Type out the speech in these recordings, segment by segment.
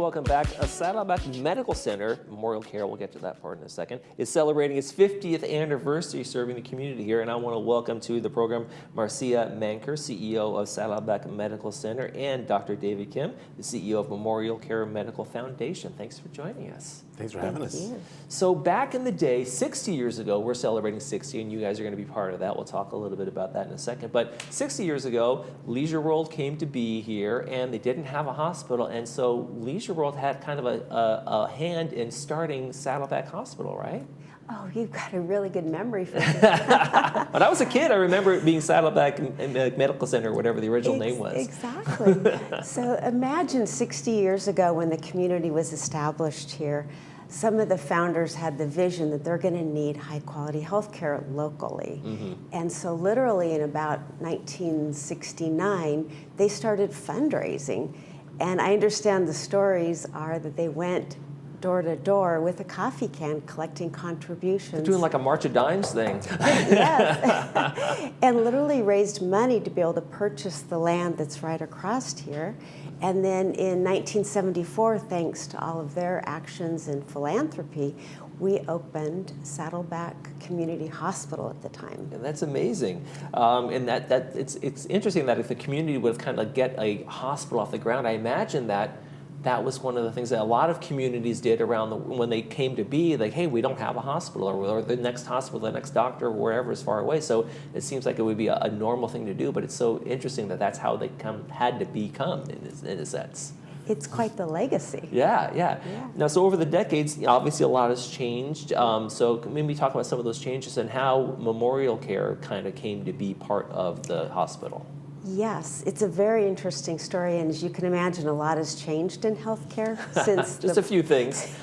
welcome back. Saddleback Medical Center, MemorialCare, we'll get to that part in a second, is celebrating its 50th anniversary serving the community here, and I want to welcome to the program Marcia Manker, CEO of Saddleback Medical Center, and Dr. David Kim, the CEO of MemorialCare Medical Foundation. Thanks for joining us. Thanks for having us. So back in the day, 60 years ago, we're celebrating 60, and you guys are going to be part of that. We'll talk a little bit about that in a second. But 60 years ago, Leisure World came to be here, and they didn't have a hospital, and so Leisure World had kind of a hand in starting Saddleback Hospital, right? Oh, you've got a really good memory for that. When I was a kid, I remember it being Saddleback Medical Center, whatever the original name was. Exactly. So imagine 60 years ago when the community was established here, some of the founders had the vision that they're going to need high-quality health care locally. Mm-hmm. And so literally in about 1969, they started fundraising. And I understand the stories are that they went door to door with a coffee can collecting contributions. Doing like a March of Dimes thing. Yes. And literally raised money to be able to purchase the land that's right across here. And then in 1974, thanks to all of their actions in philanthropy, we opened Saddleback Community Hospital at the time. And that's amazing. And it's interesting that if the community would kind of get a hospital off the ground, I imagine that was one of the things that a lot of communities did around when they came to be, like, hey, we don't have a hospital, or the next hospital, the next doctor, or wherever is far away. So it seems like it would be a normal thing to do, but it's so interesting that that's how they had to become in a sense. It's quite the legacy. Yeah. Now, so over the decades, obviously a lot has changed. So maybe talk about some of those changes and how MemorialCare kind of came to be part of the hospital. Yes, it's a very interesting story, and as you can imagine, a lot has changed in healthcare since just a few things.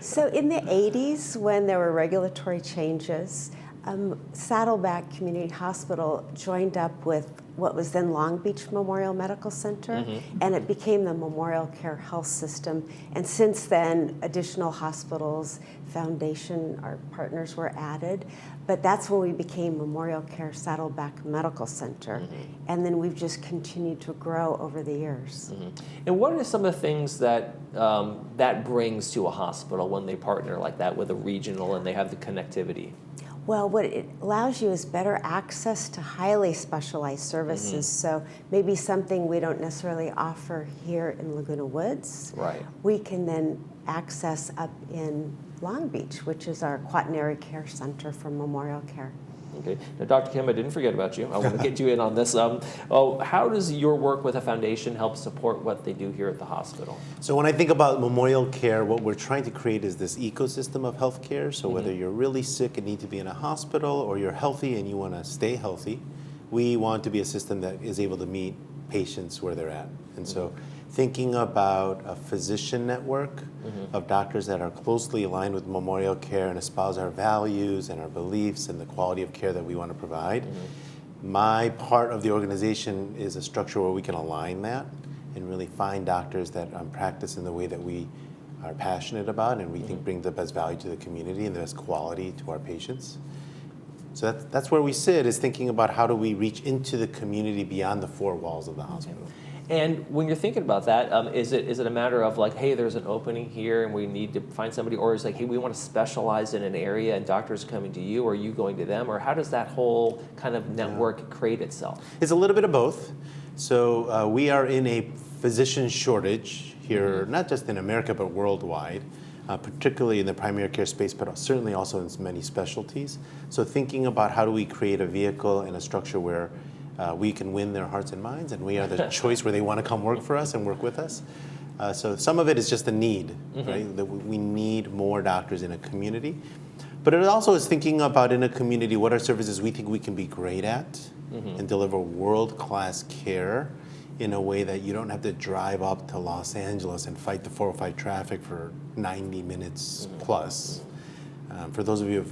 So in the 80s, when there were regulatory changes, Saddleback Community Hospital joined up with what was then Long Beach Memorial Medical Center, mm-hmm. and it became the MemorialCare Health System. And since then, additional hospitals, foundation, our partners were added. But that's when we became MemorialCare Saddleback Medical Center. Mm-hmm. And then we've just continued to grow over the years. Mm-hmm. And what are some of the things that that brings to a hospital when they partner like that with a regional and they have the connectivity? Well, what it allows you is better access to highly specialized services. Mm-hmm. So maybe something we don't necessarily offer here in Laguna Woods. Right. We can then access up in Long Beach, which is our quaternary care center for MemorialCare. Okay. Now, Dr. Kim, I didn't forget about you. I want to get you in on this. How does your work with a foundation help support what they do here at the hospital? So when I think about MemorialCare, what we're trying to create is this ecosystem of healthcare. So whether you're really sick and need to be in a hospital, or you're healthy and you want to stay healthy, we want to be a system that is able to meet patients where they're at. And so thinking about a physician network of doctors that are closely aligned with MemorialCare and espouse our values and our beliefs and the quality of care that we want to provide. My part of the organization is a structure where we can align that and really find doctors that practice in the way that we are passionate about and we think bring the best value to the community and the best quality to our patients. So that's where we sit, is thinking about how do we reach into the community beyond the four walls of the hospital. And when you're thinking about that, is it a matter of like, hey, there's an opening here and we need to find somebody, or is it like, hey, we want to specialize in an area and doctors coming to you, or are you going to them, or how does that whole kind of network create itself? It's a little bit of both. So we are in a physician shortage here, not just in America, but worldwide. Particularly in the primary care space, but certainly also in many specialties. So thinking about how do we create a vehicle and a structure where we can win their hearts and minds, and we are the choice where they want to come work for us and work with us. So some of it is just a need, right? That we need more doctors in a community. But it also is thinking about in a community what are services we think we can be great at and deliver world-class care in a way that you don't have to drive up to Los Angeles and fight the 405 traffic for 90 minutes plus. For those of you,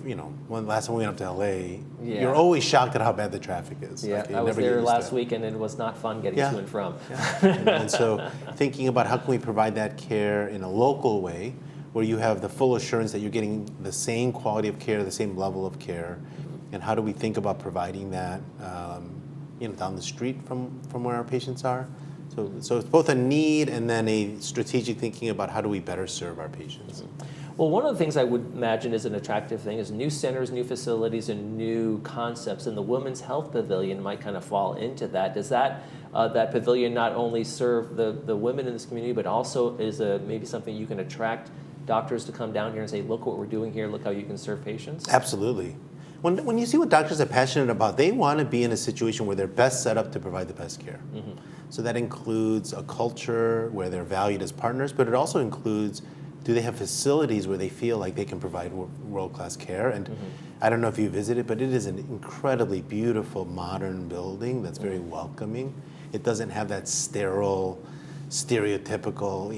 when last time we went up to LA, you're always shocked at how bad the traffic is. Yeah, I was there last weekend and it was not fun getting to and from. Yeah. and so thinking about how can we provide that care in a local way where you have the full assurance that you're getting the same quality of care, the same level of care, and how do we think about providing that down the street from where our patients are, So it's both a need and then a strategic thinking about how do we better serve our patients. Well, one of the things I would imagine is an attractive thing is new centers, new facilities, and new concepts. And the Women's Health Pavilion might kind of fall into that. Does that pavilion not only serve the women in this community, but also is maybe something you can attract doctors to come down here and say, look what we're doing here, look how you can serve patients? Absolutely. When you see what doctors are passionate about, they want to be in a situation where they're best set up to provide the best care. Mm-hmm. So that includes a culture where they're valued as partners, but it also includes, do they have facilities where they feel like they can provide world-class care? And I don't know if you visited, but it is an incredibly beautiful modern building that's very welcoming. It doesn't have that sterile, stereotypical,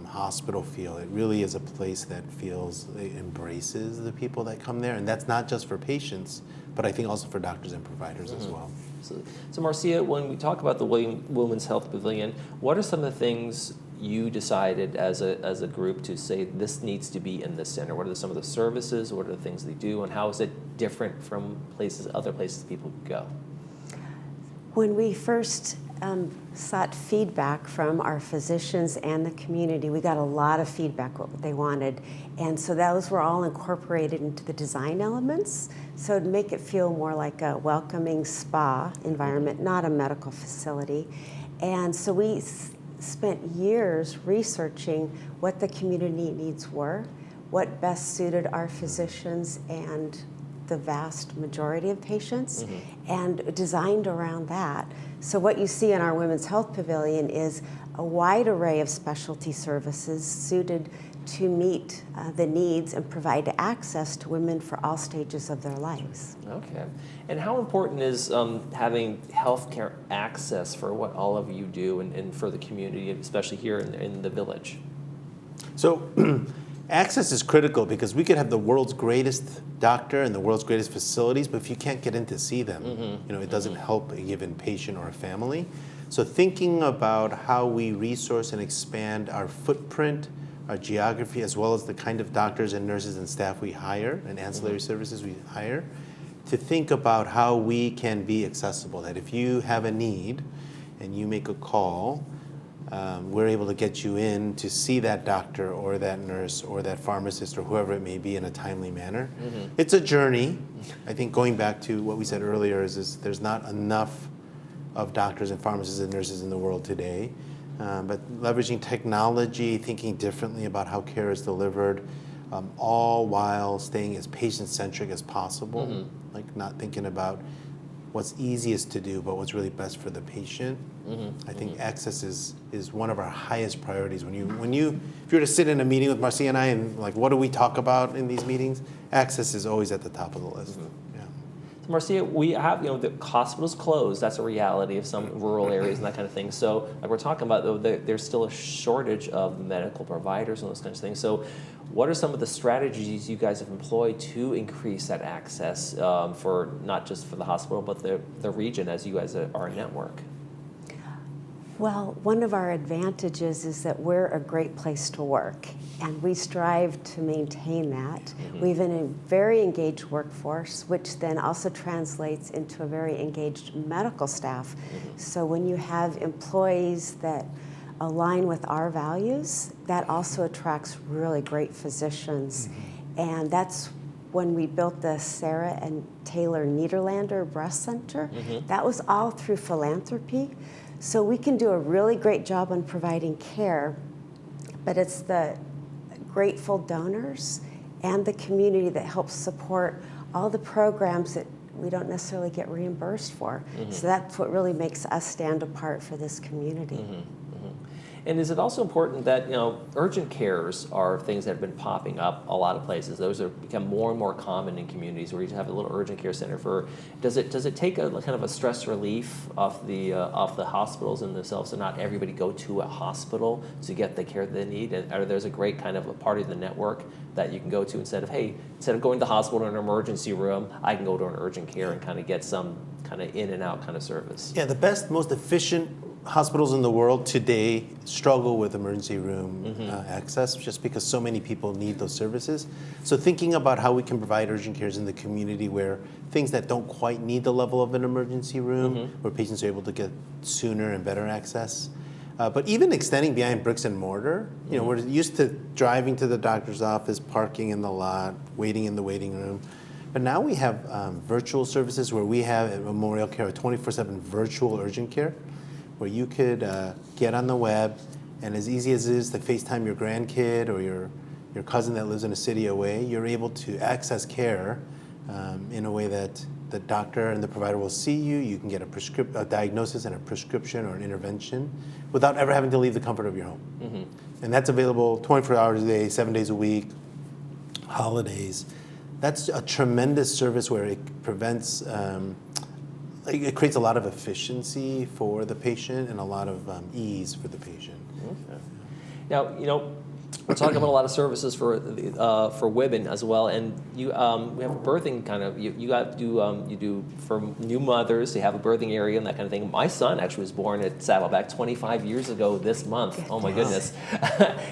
hospital feel. It really is a place that embraces the people that come there, and that's not just for patients, but I think also for doctors and providers as well. So Marcia, when we talk about the Women's Health Pavilion, what are some of the things you decided as a group to say this needs to be in this center? What are some of the services? What are the things they do? And how is it different from other places people go? When we first sought feedback from our physicians and the community, we got a lot of feedback what they wanted. And so those were all incorporated into the design elements. So to make it feel more like a welcoming spa environment, not a medical facility. And so we spent years researching what the community needs were, what best suited our physicians and the vast majority of patients, and designed around that. So what you see in our Women's Health Pavilion is a wide array of specialty services suited to meet the needs and provide access to women for all stages of their lives. Okay. And how important is having healthcare access for what all of you do and for the community, especially here in the village? So access is critical because we could have the world's greatest doctor and the world's greatest facilities, but if you can't get in to see them, it doesn't help a given patient or a family. So thinking about how we resource and expand our footprint, our geography, as well as the kind of doctors and nurses and staff we hire and ancillary services we hire, to think about how we can be accessible, that if you have a need and you make a call, we're able to get you in to see that doctor or that nurse or that pharmacist or whoever it may be in a timely manner. It's a journey. I think going back to what we said earlier is there's not enough of doctors and pharmacists and nurses in the world today. But leveraging technology, thinking differently about how care is delivered, all while staying as patient-centric as possible, like not thinking about what's easiest to do, but what's really best for the patient. I think access is one of our highest priorities. If you were to sit in a meeting with Marcia and I and like, what do we talk about in these meetings? Access is always at the top of the list. Yeah. So Marcia, we have, the hospitals closed. That's a reality of some rural areas and that kind of thing. So like we're talking about, though, there's still a shortage of medical providers and those kinds of things. So what are some of the strategies you guys have employed to increase that access for not just for the hospital, but the region as you guys are a network? Well, one of our advantages is that we're a great place to work, and we strive to maintain that. We have a very engaged workforce, which then also translates into a very engaged medical staff. So when you have employees that align with our values, that also attracts really great physicians. And that's when we built the Sarah and Taylor Niederlander Breast Center. That was all through philanthropy. So we can do a really great job on providing care, but it's the grateful donors and the community that helps support all the programs that we don't necessarily get reimbursed for. So that's what really makes us stand apart for this community. And is it also important that, urgent cares are things that have been popping up a lot of places. Those have become more and more common in communities where you have a little urgent care center does it take a kind of a stress relief off the hospitals in themselves, so not everybody go to a hospital to get the care they need? And there's a great kind of a part of the network that you can go to instead of going to the hospital in an emergency room, I can go to an urgent care and kind of get some kind of in and out kind of service. Yeah, the best, most efficient hospitals in the world today struggle with emergency room access just because so many people need those services. So thinking about how we can provide urgent cares in the community where things that don't quite need the level of an emergency room, where patients are able to get sooner and better access. But even extending beyond bricks and mortar, we're used to driving to the doctor's office, parking in the lot, waiting in the waiting room. But now we have virtual services where we have at MemorialCare a 24/7 virtual urgent care, where you could get on the web, and as easy as it is to FaceTime your grandkid or your cousin that lives in a city away, you're able to access care in a way that the doctor and the provider will see you. You can get a diagnosis and a prescription or an intervention without ever having to leave the comfort of your home. And that's available 24 hours a day, 7 days a week, holidays. That's a tremendous service where it prevents, it creates a lot of efficiency for the patient and a lot of ease for the patient. Okay. Now, we're talking about a lot of services for women as well, and we have a birthing kind of. You do for new mothers. You have a birthing area and that kind of thing. My son actually was born at Saddleback 25 years ago this month. Oh my goodness!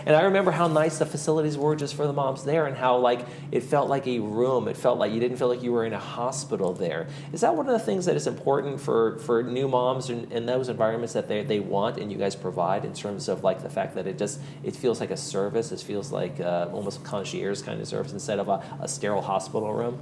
And I remember how nice the facilities were just for the moms there, and how it felt like a room. It felt like you didn't feel like you were in a hospital there. Is that one of the things that is important for new moms in those environments that they want and you guys provide in terms of the fact that it feels like a service? It feels like almost concierge kind of service instead of a sterile hospital room.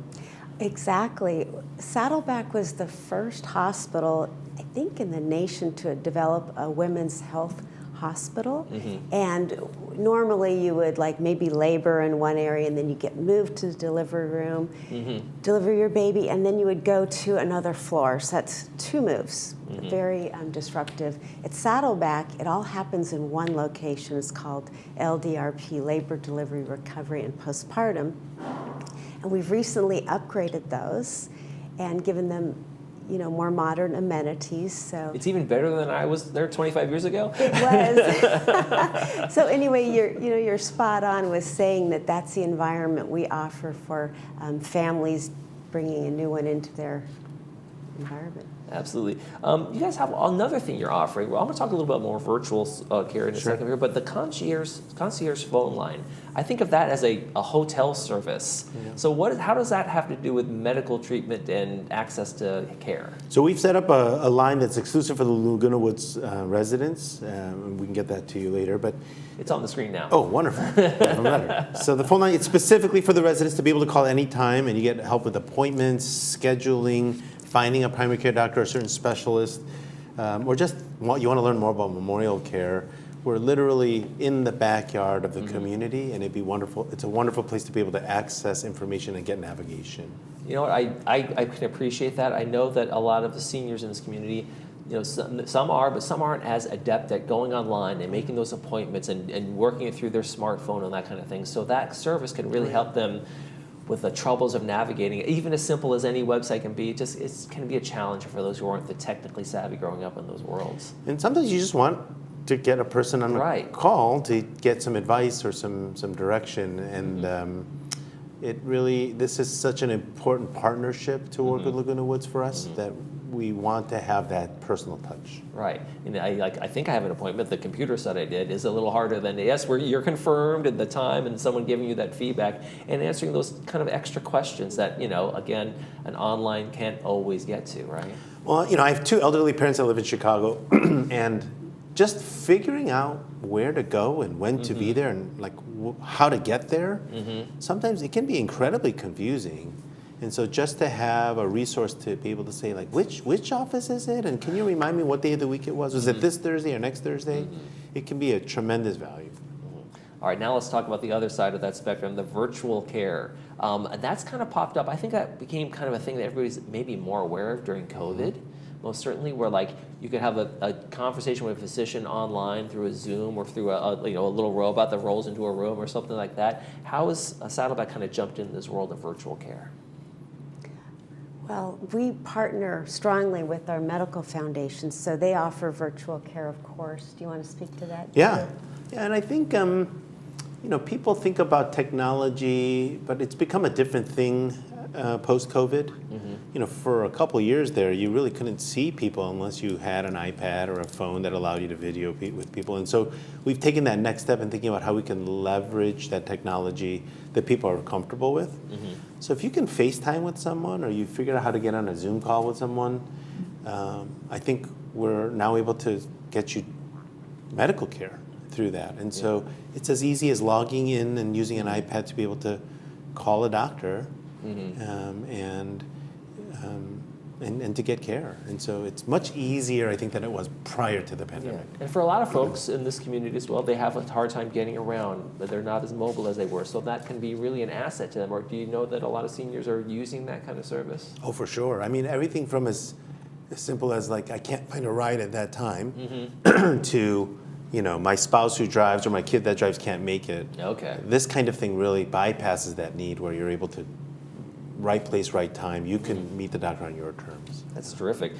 Exactly. Saddleback was the first hospital, I think, in the nation to develop a women's health hospital. And normally you would maybe labor in one area and then you get moved to the delivery room, deliver your baby, and then you would go to another floor. So that's two moves, very disruptive. At Saddleback, it all happens in one location. It's called LDRP, Labor, Delivery, Recovery, and Postpartum. And we've recently upgraded those and given them more modern amenities. So it's even better than I was there 25 years ago. It was. So anyway, you're spot on with saying that that's the environment we offer for families bringing a new one into their environment. Absolutely. You guys have another thing you're offering. Well, I'm going to talk a little bit more virtual care in a second here, but the concierge phone line. I think of that as a hotel service. Yeah. So how does that have to do with medical treatment and access to care? So we've set up a line that's exclusive for the Laguna Woods residents. We can get that to you later, but it's on the screen now. Oh, wonderful. Even better. So the phone line, it's specifically for the residents to be able to call anytime, and you get help with appointments, scheduling, finding a primary care doctor, a certain specialist, or just you want to learn more about MemorialCare. We're literally in the backyard of the community, and it'd be wonderful. It's a wonderful place to be able to access information and get navigation. You know what? I can appreciate that. I know that a lot of the seniors in this community, some are, but some aren't as adept at going online and making those appointments and working it through their smartphone and that kind of thing. So that service can really help them with the troubles of navigating it. Even as simple as any website can be, it can be a challenge for those who aren't the technically savvy growing up in those worlds. And sometimes you just want to get a person on a call to get some advice or some direction. And this is such an important partnership to work with Laguna Woods for us that we want to have that personal touch. Right. And I think I have an appointment. The computer said I did is a little harder than, yes, you're confirmed at the time and someone giving you that feedback and answering those kind of extra questions that, again, an online can't always get to, right? Well, I have two elderly parents that live in Chicago, and just figuring out where to go and when to be there and how to get there, sometimes it can be incredibly confusing. And so just to have a resource to be able to say, which office is it? And can you remind me what day of the week it was? Was it this Thursday or next Thursday? It can be a tremendous value. All right, now let's talk about the other side of that spectrum, the virtual care. That's kind of popped up. I think that became kind of a thing that everybody's maybe more aware of during COVID. Most certainly, where you could have a conversation with a physician online through a Zoom or through a little robot that rolls into a room or something like that. How has Saddleback kind of jumped into this world of virtual care? Well, we partner strongly with our medical foundations, so they offer virtual care, of course. Do you want to speak to that? Yeah, and I think people think about technology, but it's become a different thing post-COVID. for a couple of years there, you really couldn't see people unless you had an iPad or a phone that allowed you to video with people. And so we've taken that next step in thinking about how we can leverage that technology that people are comfortable with. So if you can FaceTime with someone or you figure out how to get on a Zoom call with someone, I think we're now able to get you medical care through that. And so it's as easy as logging in and using an iPad to be able to call a doctor and to get care. And so it's much easier, I think, than it was prior to the pandemic. Yeah. And for a lot of folks in this community as well, they have a hard time getting around, but they're not as mobile as they were. So that can be really an asset to them. Or do you know that a lot of seniors are using that kind of service? Oh, for sure. I mean, everything from as simple as like, I can't find a ride at that time to, my spouse who drives or my kid that drives can't make it. Okay. This kind of thing really bypasses that need where you're able to right place, right time. You can meet the doctor on your terms. That's terrific.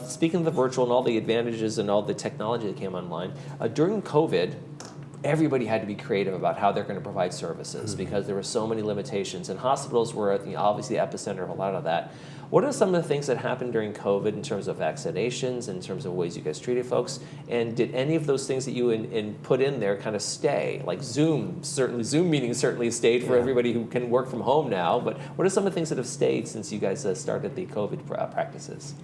Speaking of the virtual and all the advantages and all the technology that came online, during COVID, everybody had to be creative about how they're going to provide services because there were so many limitations, and hospitals were obviously the epicenter of a lot of that. What are some of the things that happened during COVID in terms of vaccinations, in terms of ways you guys treated folks? And did any of those things that you put in there kind of stay? Like Zoom meetings certainly stayed for everybody who can work from home now. But what are some of the things that have stayed since you guys started the COVID practices?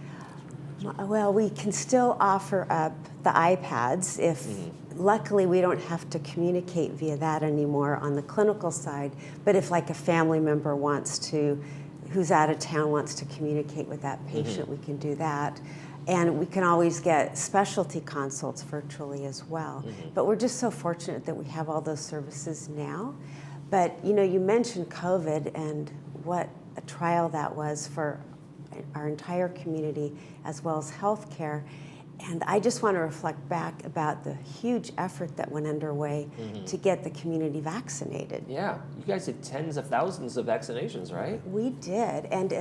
Well, we can still offer up the iPads if, luckily, we don't have to communicate via that anymore on the clinical side. But if like a family member who's out of town wants to communicate with that patient, we can do that. And we can always get specialty consults virtually as well. But we're just so fortunate that we have all those services now. But you mentioned COVID and what a trial that was for our entire community as well as healthcare. And I just want to reflect back about the huge effort that went underway to get the community vaccinated. Yeah, you guys did tens of thousands of vaccinations, right? We did, and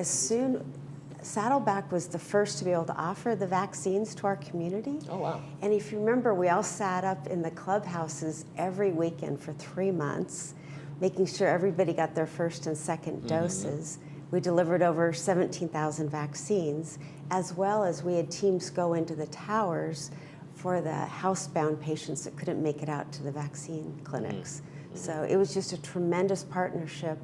Saddleback was the first to be able to offer the vaccines to our community. Oh, wow. And if you remember, we all sat up in the clubhouses every weekend for 3 months, making sure everybody got their first and second doses. We delivered over 17,000 vaccines, as well as we had teams go into the towers for the housebound patients that couldn't make it out to the vaccine clinics. So it was just a tremendous partnership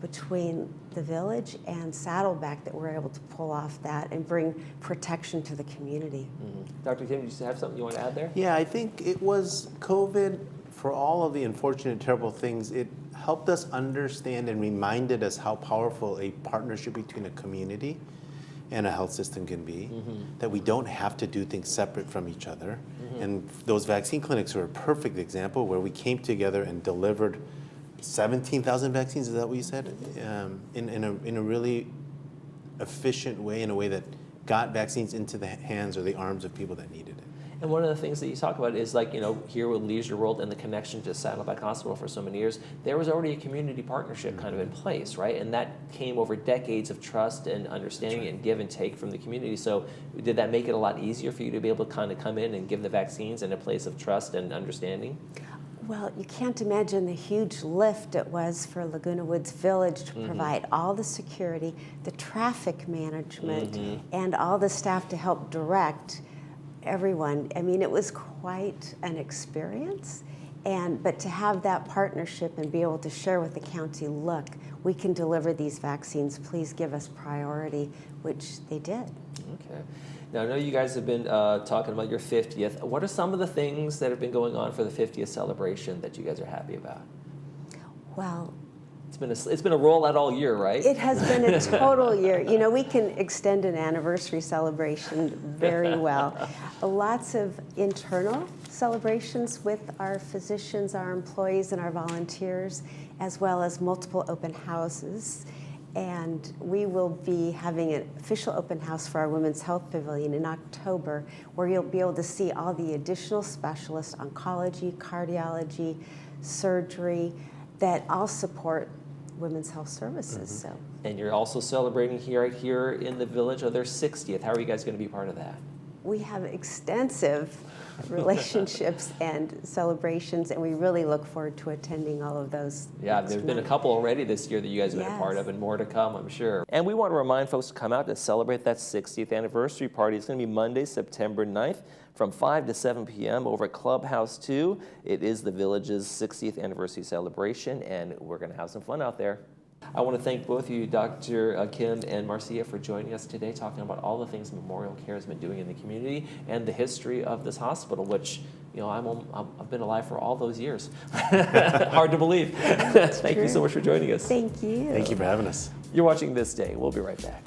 between the village and Saddleback that we're able to pull off that and bring protection to the community. Dr. Kim, do you have something you want to add there? Yeah, I think it was COVID, for all of the unfortunate, terrible things, it helped us understand and reminded us how powerful a partnership between a community and a health system can be, that we don't have to do things separate from each other. And those vaccine clinics are a perfect example where we came together and delivered 17,000 vaccines, is that what you said? In a really efficient way, in a way that got vaccines into the hands or the arms of people that needed it. And one of the things that you talk about is here with Leisure World and the connection to Saddleback Hospital for so many years, there was already a community partnership kind of in place, right? And that came over decades of trust and understanding and give and take from the community. So did that make it a lot easier for you to be able to kind of come in and give the vaccines in a place of trust and understanding? Well, you can't imagine the huge lift it was for Laguna Woods Village to provide all the security, the traffic management, and all the staff to help direct everyone. I mean, it was quite an experience. But to have that partnership and be able to share with the county, look, we can deliver these vaccines, please give us priority, which they did. Okay. Now, I know you guys have been talking about your 50th. What are some of the things that have been going on for the 50th celebration that you guys are happy about? Well, it's been a rollout all year, right? It has been a total year. We can extend an anniversary celebration very well. Lots of internal celebrations with our physicians, our employees, and our volunteers, as well as multiple open houses. And we will be having an official open house for our Women's Health Pavilion in October, where you'll be able to see all the additional specialists, oncology, cardiology, surgery, that all support women's health services. So. And you're also celebrating here in the village of their 60th. How are you guys going to be part of that? we have extensive relationships and celebrations, and we really look forward to attending all of those. Yeah, next there's been a month. couple already this year that you guys have been a part Yes. of, and more to come, I'm sure. And we want to remind folks to come out to celebrate that 60th anniversary party. It's going to be Monday, September 9th from 5 to 7 p.m. over at Clubhouse 2. It is the Village's 60th anniversary celebration, and we're going to have some fun out there. I want to thank both of you, Dr. Kim and Marcia, for joining us today, talking about all the things MemorialCare has been doing in the community and the history of this hospital, which, you know, I've been alive for all those years. Hard to believe. Thank you so much for joining us. Thank you. Thank you for having us. You're watching This Day. We'll be right back.